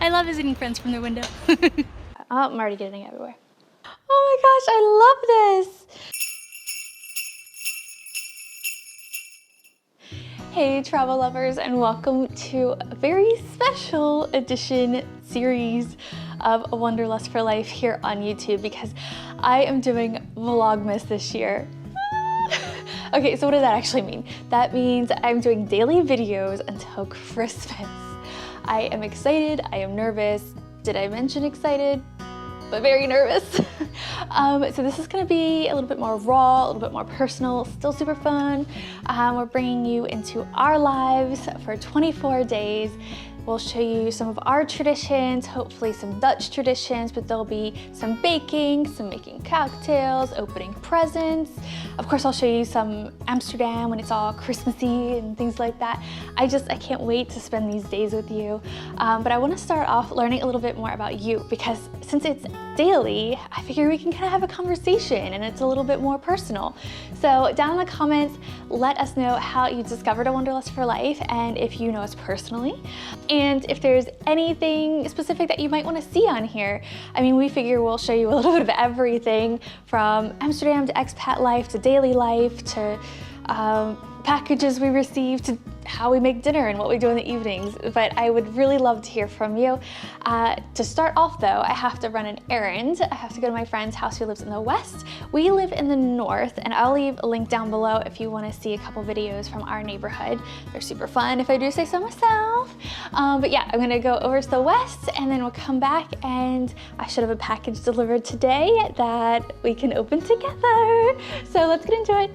I love visiting friends from the window. Oh, I'm already getting everywhere. Oh my gosh, I love this. Hey travel lovers, and welcome to a very special edition series of A Wanderlust for Life here on YouTube, because I am doing Vlogmas this year. Okay, so what does that actually mean? That means I'm doing daily videos until Christmas. I am excited, I am nervous. Did I mention excited? But very nervous. So this is gonna be a little bit more raw, a little bit more personal, still super fun. We're bringing you into our lives for 24 days. We'll show you some of our traditions, hopefully some Dutch traditions, but there'll be some baking, some making cocktails, opening presents. Of course, I'll show you some Amsterdam when it's all Christmassy and things like that. I can't wait to spend these days with you. But I wanna start off learning a little bit more about you, because since it's daily, I figure we can kind of have a conversation and it's a little bit more personal. So down in the comments, let us know how you discovered A Wanderlust for Life and if you know us personally. And if there's anything specific that you might want to see on here. I mean, we figure we'll show you a little bit of everything from Amsterdam to expat life to daily life to packages we receive to how we make dinner and what we do in the evenings. But I would really love to hear from you. To start off though, I have to run an errand. I have to go to my friend's house who lives in the west. We live in the north, and I'll leave a link down below if you want to see a couple videos from our neighborhood. They're super fun if I do say so myself. But yeah, I'm gonna go over to the west and then we'll come back, and I should have a package delivered today that we can open together. So let's get into it.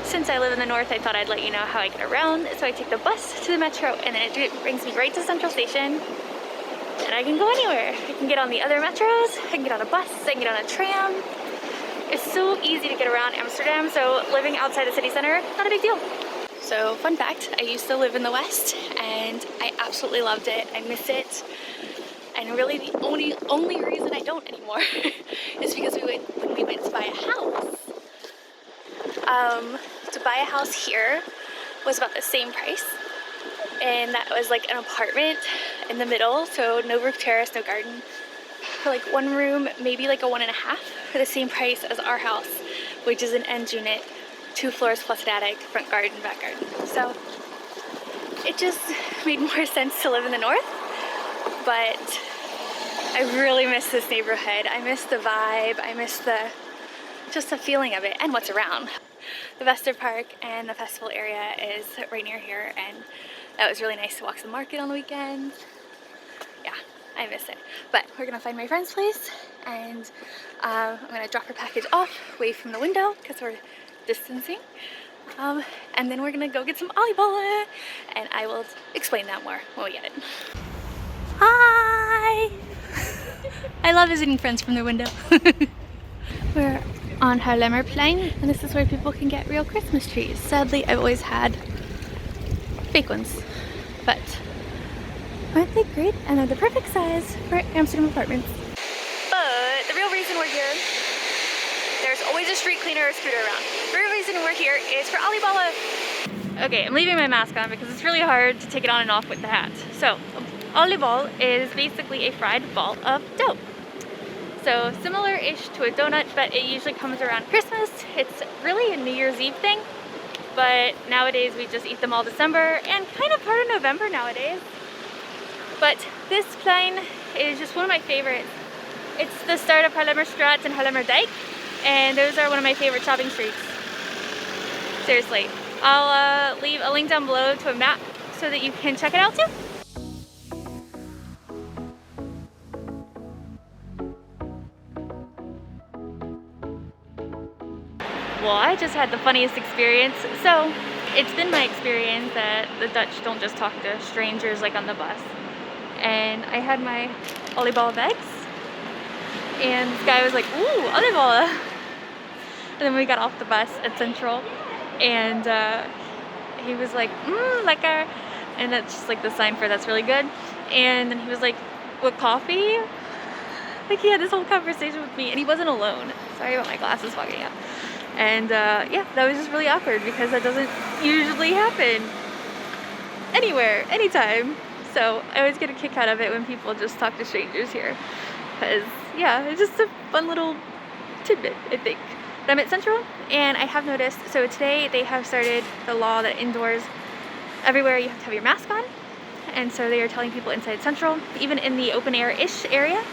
Since I live in the north, I thought I'd let you know how I get around. So I take the bus to the metro, and then it brings me right to Central Station, and I can go anywhere. I can get on the other metros, I can get on a bus, I can get on a tram. It's so easy to get around Amsterdam, so living outside the city center, not a big deal. So fun fact, I used to live in the west, and I absolutely loved it. I miss it. And really the only reason I don't anymore is because when we went to buy a house, to buy a house here was about the same price, and that was like an apartment in the middle, so no roof terrace, no garden, for like one room, maybe like a 1.5, for the same price as our house, which is an end unit, 2 floors plus an attic, front garden, back garden. So it just made more sense to live in the north, but I really miss this neighborhood. I miss the vibe, I miss just the feeling of it and what's around. The Vester Park and the festival area is right near here, and that was really nice to walk to the market on the weekend. Yeah, I miss it. But we're gonna find my friend's place, and I'm gonna drop her package off away from the window because we're distancing. And then we're gonna go get some Oliebollen, and I will explain that more when we get it. Hi! I love visiting friends from the window. We're on Haarlemmerplein, and this is where people can get real Christmas trees. Sadly, I've always had fake ones, but aren't they great? And they're the perfect size for Amsterdam apartments. But the real reason we're here, there's always a street cleaner or scooter around. The real reason we're here is for Oliebollen. Okay, I'm leaving my mask on because it's really hard to take it on and off with the hat. So, Oliebollen is basically a fried ball of dough. So similar-ish to a donut, but it usually comes around Christmas. It's really a New Year's Eve thing, but nowadays we just eat them all December and kind of part of November nowadays. But this plein is just one of my favorites. It's the start of Haarlemmerstraat and Haarlemmerdijk, and those are one of my favorite shopping streets. Seriously. I'll leave a link down below to a map so that you can check it out too. Well, I just had the funniest experience. So it's been my experience that the Dutch don't just talk to strangers like on the bus. And I had my oliebollen bags, and this guy was like, ooh, oliebollen. And then we got off the bus at Central, and he was like, lekker. And that's just like the sign for that's really good. And then he was like, what, coffee? Like he had this whole conversation with me and he wasn't alone. Sorry about my glasses fogging up. And yeah, that was just really awkward because that doesn't usually happen anywhere, anytime. So I always get a kick out of it when people just talk to strangers here. Because yeah, it's just a fun little tidbit, I think. But I'm at Central and I have noticed, so today they have started the law that indoors, everywhere you have to have your mask on. And so they are telling people inside Central, even in the open air-ish area,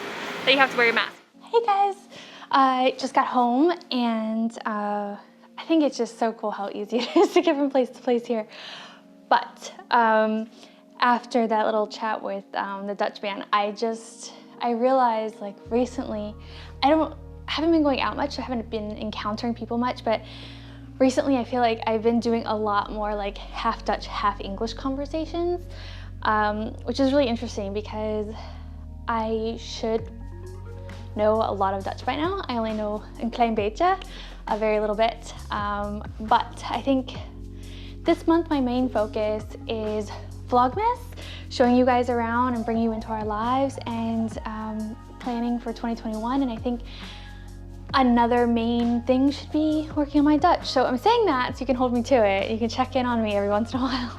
that you have to wear your mask. Hey guys, I just got home and I think it's just so cool how easy it is to get from place to place here. But after that little chat with the Dutch man, I realized like recently, I haven't been going out much, I haven't been encountering people much, but recently I feel like I've been doing a lot more like half Dutch, half English conversations, which is really interesting because I should know a lot of Dutch by now. I only know een klein beetje, a very little bit, but I think this month my main focus is Vlogmas, showing you guys around and bringing you into our lives and planning for 2021. And I think another main thing should be working on my Dutch. So I'm saying that so you can hold me to it. You can check in on me every once in a while.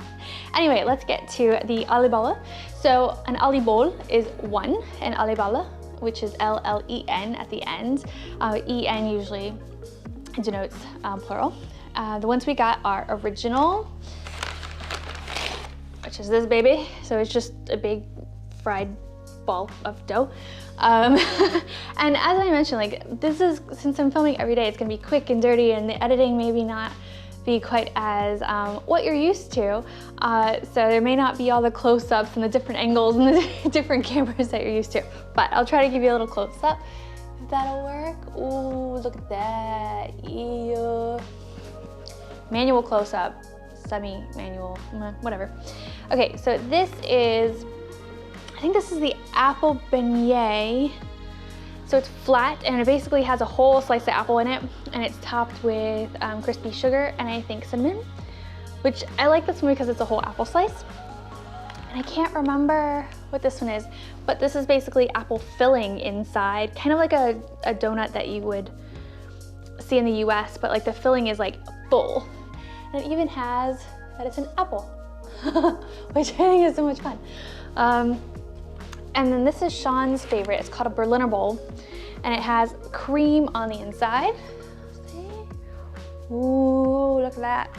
Anyway, let's get to the oliebollen. So an oliebol is one, and oliebollen, which is L-L-E-N at the end. E-N usually denotes plural. The ones we got are original, which is this baby. So it's just a big fried ball of dough. And as I mentioned, like this is, since I'm filming every day, it's gonna be quick and dirty and the editing maybe not be quite as what you're used to. So there may not be all the close-ups and the different angles and the different cameras that you're used to, but I'll try to give you a little close-up if that'll work. Ooh, look at that. Ew. Manual close-up, semi-manual, whatever. Okay, so this is, I think this is the apple beignet. So it's flat and it basically has a whole slice of apple in it, and it's topped with crispy sugar and I think cinnamon, which I like this one because it's a whole apple slice. And I can't remember what this one is, but this is basically apple filling inside, kind of like a donut that you would see in the US, but like the filling is like full. And it even has that it's an apple, which I think is so much fun. And then this is Sean's favorite. It's called a Berliner Bowl, and it has cream on the inside. See? Ooh, look at that.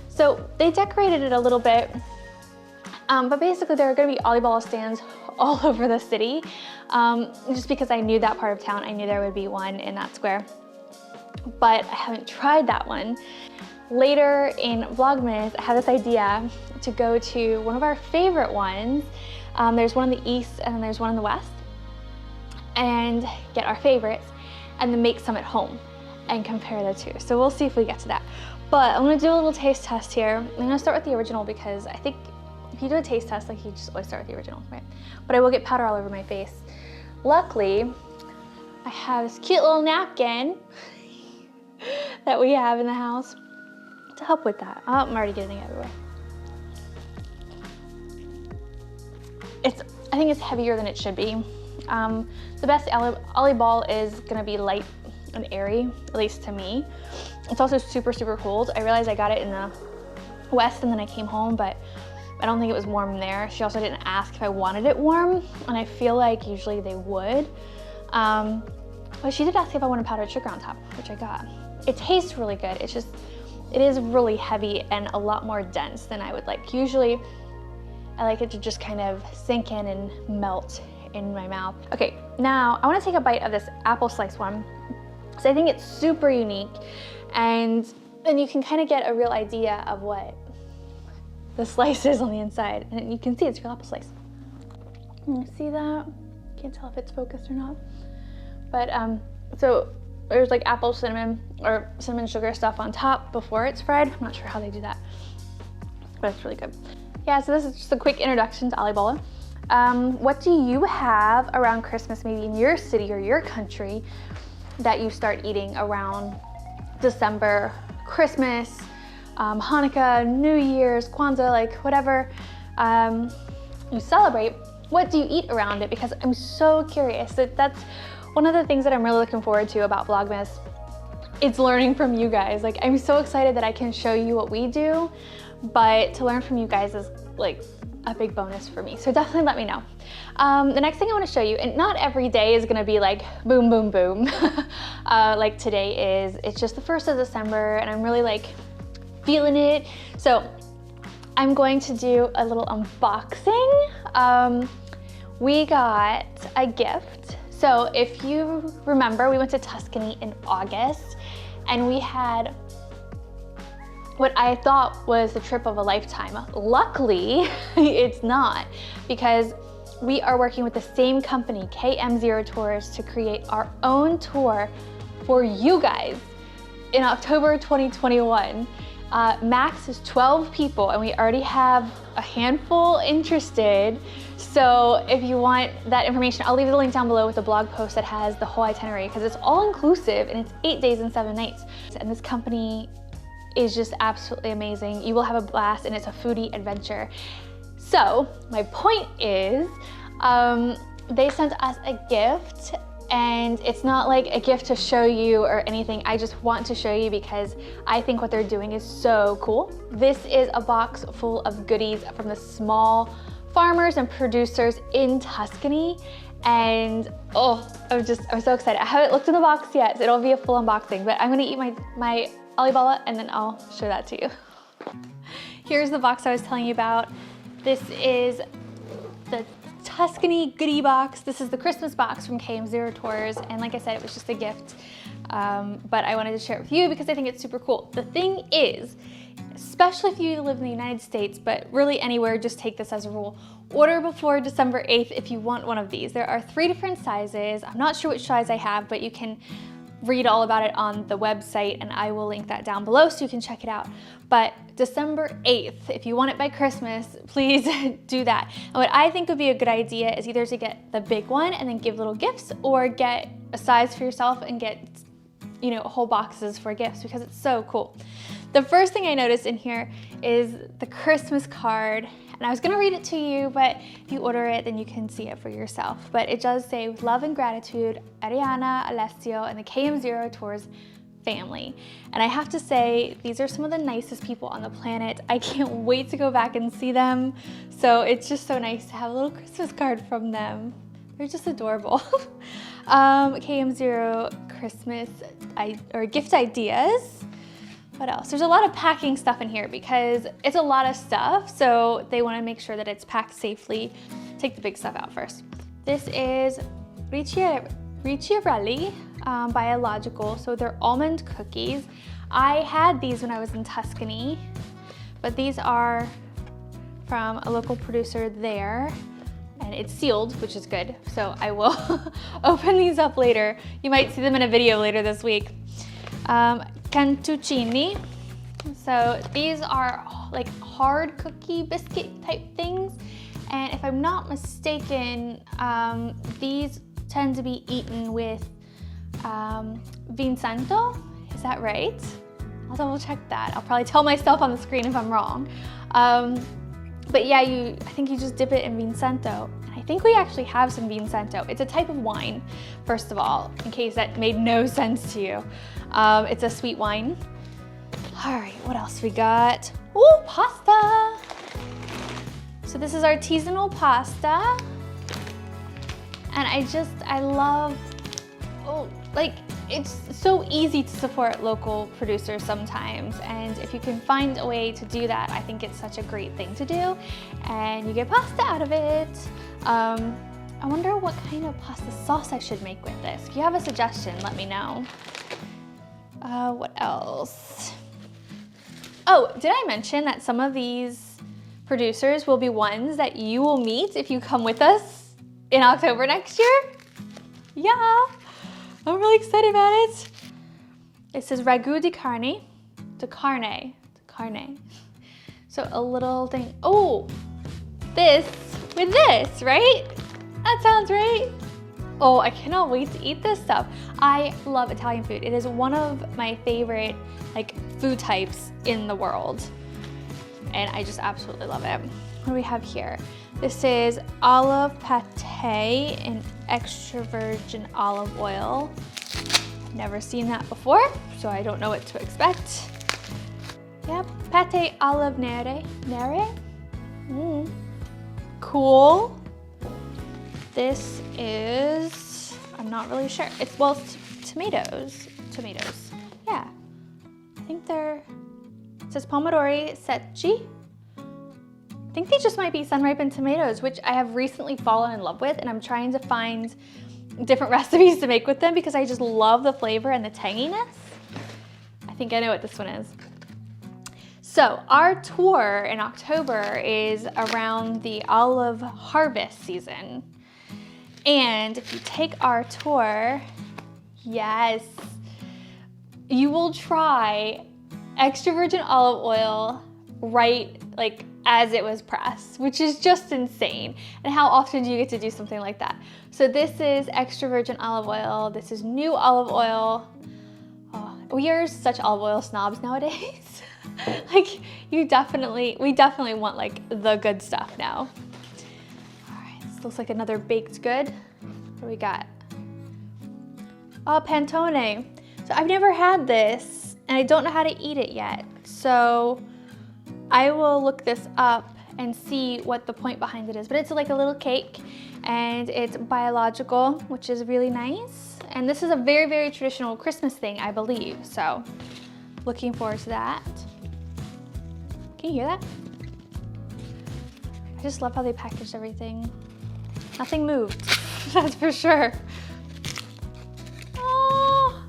So they decorated it a little bit, but basically there are gonna be oliebollen stands all over the city. Just because I knew that part of town, I knew there would be one in that square, but I haven't tried that one. Later in Vlogmas, I had this idea to go to one of our favorite ones. There's one in the east and then there's one in the west, and get our favorites and then make some at home and compare the two. So we'll see if we get to that. But I'm gonna do a little taste test here. I'm gonna start with the original because I think if you do a taste test, like you just always start with the original, right? But I will get powder all over my face. Luckily, I have this cute little napkin that we have in the house to help with that. Oh, I'm already getting it everywhere. I think it's heavier than it should be. The best oliebollen is gonna be light and airy, at least to me. It's also super, super cold. I realized I got it in the west and then I came home, but I don't think it was warm there. She also didn't ask if I wanted it warm, and I feel like usually they would. But she did ask if I wanted powdered sugar on top, which I got. It tastes really good. It's just, it is really heavy and a lot more dense than I would like. Usually, I like it to just kind of sink in and melt in my mouth. Okay, now I wanna take a bite of this apple slice one, because I think it's super unique, and then you can kind of get a real idea of what the slice is on the inside, and you can see it's real apple slice. You see that? Can't tell if it's focused or not. But so there's like apple cinnamon or cinnamon sugar stuff on top before it's fried. I'm not sure how they do that, but it's really good. Yeah, so this is just a quick introduction to oliebollen. What do you have around Christmas, maybe in your city or your country, that you start eating around December, Christmas, Hanukkah, New Year's, Kwanzaa, like whatever you celebrate? what do you eat around it? Because I'm so curious. That's one of the things that I'm really looking forward to about Vlogmas. It's learning from you guys. Like, I'm so excited that I can show you what we do, but to learn from you guys is like a big bonus for me. So definitely let me know. The next thing I want to show you, and not every day is going to be like boom, boom, boom. Like today is, it's just the 1st of December and I'm really like feeling it. So I'm going to do a little unboxing. We got a gift. So if you remember, we went to Tuscany in August and we had what I thought was the trip of a lifetime. Luckily, it's not, because we are working with the same company, KM0 Tours, to create our own tour for you guys in October 2021. Max is 12 people and we already have a handful interested. So if you want that information, I'll leave the link down below with the blog post that has the whole itinerary, because it's all inclusive and it's 8 days and 7 nights. And this company is just absolutely amazing. You will have a blast and it's a foodie adventure. So my point is, they sent us a gift, and it's not like a gift to show you or anything. I just want to show you because I think what they're doing is so cool. This is a box full of goodies from the small farmers and producers in Tuscany. And oh, I'm so excited. I haven't looked in the box yet, so it'll be a full unboxing, but I'm gonna eat my Oliebollen and then I'll show that to you. Here's the box I was telling you about. This is the Tuscany Goodie Box. This is the Christmas box from KM0 Tours, and like I said, it was just a gift, but I wanted to share it with you because I think it's super cool. The thing is, especially if you live in the United States, but really anywhere, just take this as a rule. Order before December 8th if you want one of these. There are 3 different sizes. I'm not sure which size I have, but you can read all about it on the website, and I will link that down below so you can check it out. But December 8th, if you want it by Christmas, please do that. And what I think would be a good idea is either to get the big one and then give little gifts, or get a size for yourself and get, you know, whole boxes for gifts, because it's so cool. The first thing I noticed in here is the Christmas card, and I was gonna read it to you, but if you order it, then you can see it for yourself. But it does say, with love and gratitude, Ariana, Alessio, and the KM0 Tours family. And I have to say, these are some of the nicest people on the planet. I can't wait to go back and see them. So it's just so nice to have a little Christmas card from them. They're just adorable. KM0 Christmas or gift ideas. What else? There's a lot of packing stuff in here because it's a lot of stuff, so they want to make sure that it's packed safely. Take the big stuff out first. This is Ricciarelli Biological, so they're almond cookies. I had these when I was in Tuscany, but these are from a local producer there, and it's sealed, which is good, so I will open these up later. You might see them in a video later this week. Cantuccini. So these are like hard cookie biscuit type things, and if I'm not mistaken, these tend to be eaten with Vincenzo. Is that right? I'll double check that. I'll probably tell myself on the screen if I'm wrong. But yeah, I think you just dip it in Vincenzo. And I think we actually have some Vincenzo. It's a type of wine, first of all, in case that made no sense to you. It's a sweet wine. All right, what else we got? Ooh, pasta. So this is artisanal pasta. And I love, like, it's so easy to support local producers sometimes. And if you can find a way to do that, I think it's such a great thing to do. And you get pasta out of it. I wonder what kind of pasta sauce I should make with this. If you have a suggestion, let me know. What else? Oh, did I mention that some of these producers will be ones that you will meet if you come with us in October next year? Yeah, I'm really excited about it. It says ragu di carne. So a little thing. Oh, this with this, right? That sounds right. Oh, I cannot wait to eat this stuff. I love Italian food. It is one of my favorite like food types in the world. And I just absolutely love it. What do we have here? This is olive pate in extra virgin olive oil. Never seen that before, so I don't know what to expect. Yep, pate olive nere. Cool. This is, I'm not really sure. It's, well, tomatoes. Yeah, I think they're, it says pomodori secchi. I think they just might be sun-ripened tomatoes, which I have recently fallen in love with, and I'm trying to find different recipes to make with them because I just love the flavor and the tanginess. I think I know what this one is. So our tour in October is around the olive harvest season. And if you take our tour, yes, you will try extra virgin olive oil right like as it was pressed, which is just insane. And how often do you get to do something like that? So this is extra virgin olive oil. This is new olive oil. Oh, we are such olive oil snobs nowadays. Like we definitely want like the good stuff now. All right, this looks like another baked good. What do we got? Oh, panettone. So I've never had this and I don't know how to eat it yet. So I will look this up and see what the point behind it is. But it's like a little cake and it's biological, which is really nice. And this is a very, very traditional Christmas thing, I believe. So looking forward to that. Can you hear that? I just love how they packaged everything. Nothing moved, that's for sure. Oh,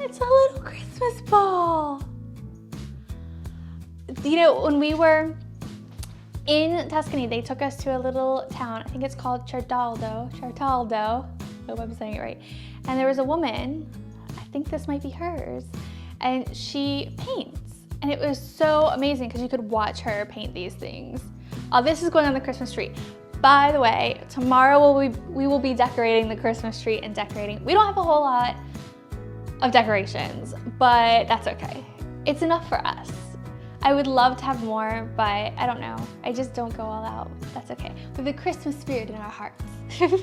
it's a little Christmas ball. You know, when we were in Tuscany, they took us to a little town. I think it's called Certaldo. I hope I'm saying it right. And there was a woman, I think this might be hers, and she paints. And it was so amazing because you could watch her paint these things. This is going on the Christmas tree. By the way, tomorrow we will be decorating the Christmas tree and decorating. We don't have a whole lot of decorations, but that's okay. It's enough for us. I would love to have more, but I don't know. I just don't go all out. That's okay. We have the Christmas spirit in our hearts. Oh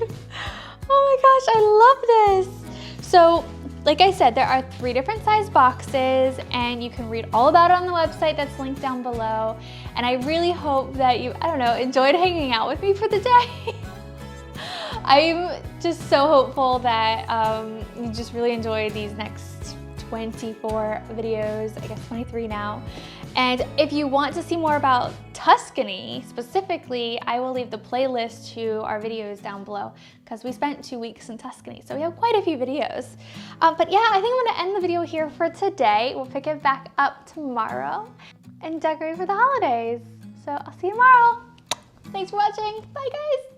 my gosh, I love this. So, like I said, there are 3 different size boxes and you can read all about it on the website that's linked down below. And I really hope that you, I don't know, enjoyed hanging out with me for the day. I'm just so hopeful that you just really enjoy these next 24 videos, I guess 23 now. And if you want to see more about Tuscany specifically, I will leave the playlist to our videos down below because we spent 2 weeks in Tuscany, so we have quite a few videos. But yeah, I think I'm gonna end the video here for today. We'll pick it back up tomorrow and decorate for the holidays. So I'll see you tomorrow. Thanks for watching. Bye guys.